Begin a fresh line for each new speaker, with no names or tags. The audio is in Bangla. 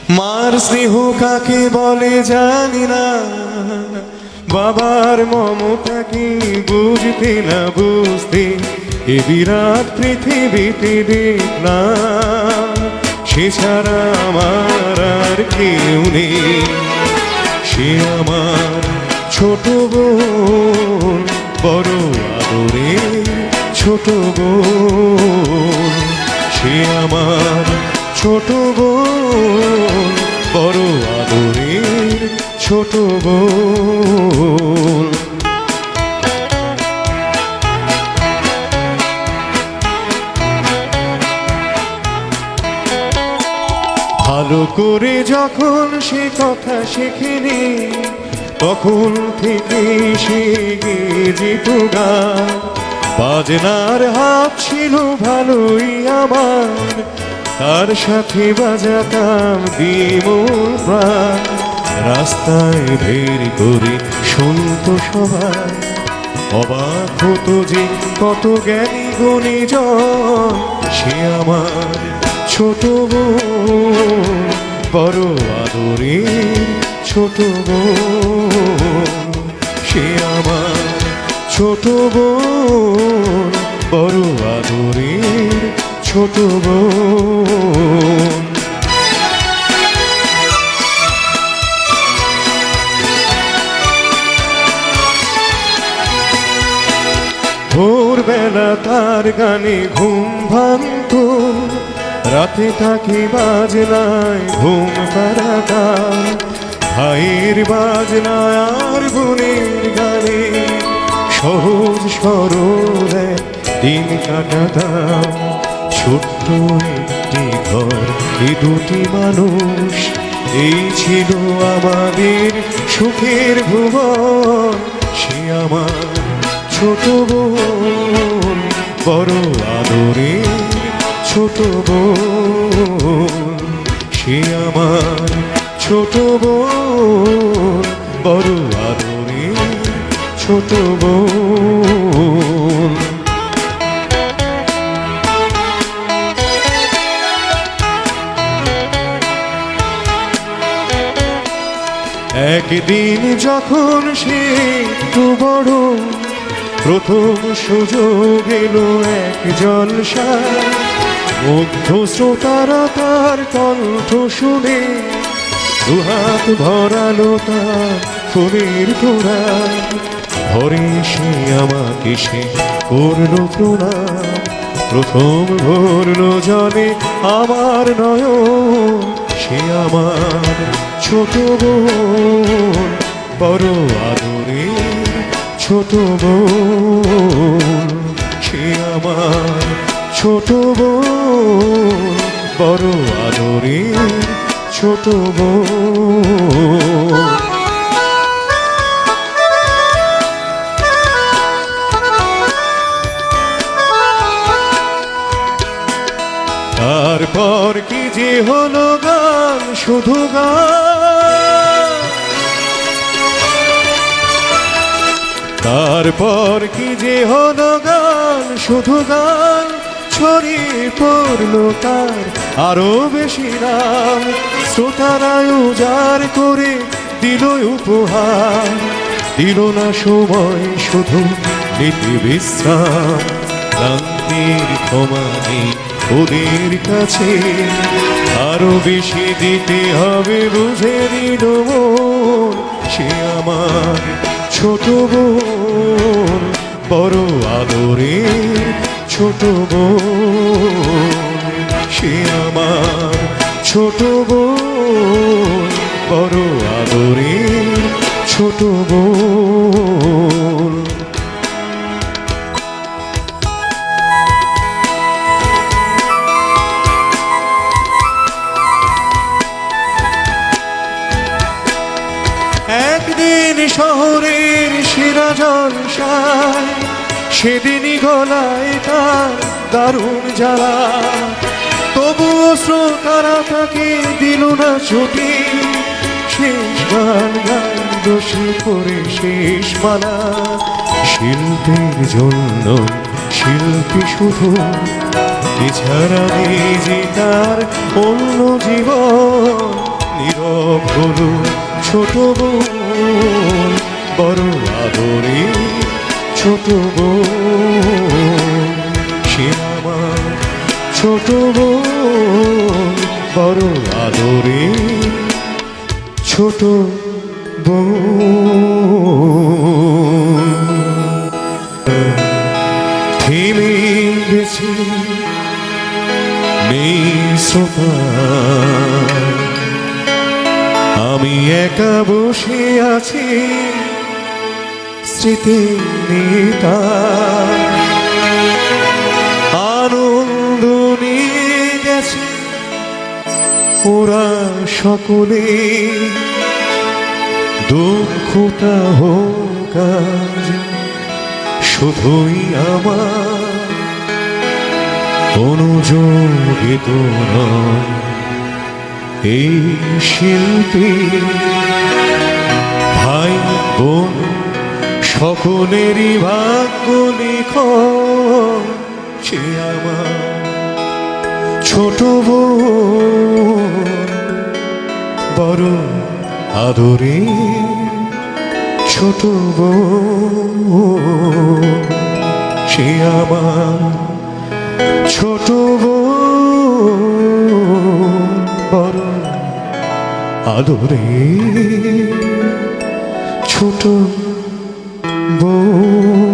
মার স্নেহ কাকে বলে জানি না, বাবার মমতা কি বুঝতে না বুঝতে এ বিরাট পৃথিবীতে দেখলাম, সে ছাড়া আমার আর কেউ নেই। সে আমার ছোট বোন, বড় আদরের ছোট বোন। সে আমার ছোট বোন, বড় আদরের ছোট বোন। ভালো করে যখন সে কথা শেখেনি, তখন থেকে সে গেয়ে যেত গান। বাজনার হাত ছিল ভালোই আমার, তার সাথে বাজাতাম বিমূল প্রাণ। রাস্তায় বের করে শুনত সবাই, অবাক হতো যে কত জ্ঞানী গুণীজন। সে আমার ছোট বোন, বড় আদরের ছোট বোন। সে আমার ছোট বোন, বড় আদরের ছোট বোন। ভোরবেলা তার গানে ঘুম ভাঙত, রাতে তাকে বাজনায় ঘুম পাড়াতা। ভাইয়ের বাজনায় আর বোনের গানে সহজ সরল দিন কাটাতাম। ছোট্ট একটি ঘর, এ দুটি মানুষ, এই ছিল আমাদের সুখের ভুবন। সে আমার ছোট বোন, বড় আদরের ছোট বোন। সে আমার ছোট বোন, বড় আদরের ছোট বোন। একদিন যখন সে একটু বড়, প্রথম সুযোগ এলো এক জলসায়। মুগ্ধ শ্রোতারা তার কণ্ঠ শুনে দুহাত ভরালো তার ফুলের তোড়ায়। ঘরে সে আমাকে সে করলো প্রণাম, প্রথম ভরলো জলে আমার নয়ন। সে আমার ছোট বোন, বড় আদরের ছোট বোন। সে আমার ছোট বোন, বড় আদরের ছোট বোন। তারপর কি যে হলো গান, শুধু গান। তারপর কি যে হলো গান, শুধু গান। ছড়িয়ে পড়লো তার আরো বেশি নাম। শ্রোতারা উজাড় করে দিল উপহার, দিল না সময় শুধু নিতে বিশ্রাম। ক্লান্তির ক্ষমা নেই ওদের কাছে, আরো বেশি দিতে হবে বুঝে নিল মন। সে আমার ছোট বোন, বড় আদরের ছোট বোন। সে আমার ছোট বোন, বড় আদরের ছোট বোন। একদিন শহরের সেরা জলসায়, সেদিনই গলায় তার দারুণ জ্বালা। তবুও শ্রোতারা তাকে দিল না ছুটি, শেষ গান গাইল সে করে শেষ মালা। শিল্পের জন্য শিল্পী শুধু, এছাড়া নেই যে তার অন্য জীবন। নীরব হলো ছোট বোন, বড় আদরে ছোট বোন, সে আমার ছোট বোন, বড় আদরে ছোট বোন। থেমে গেছে নেই শ্রোতা, আমি একা বসে আছি স্মৃতি নেতা, আনন্দ নিয়ে গেছে ওরা সকলে, দুঃখটা হোক আজ শুধুই আমার, অনুযোগিত নয় এই শিল্পী। ভাই বোন সকলেরই ভাগ্য লিখন, সে আমার ছোট বোন, বড় আদরে ছোট বোন, সে আমার ছোট বোন, বড় আদরে ছোট বোন।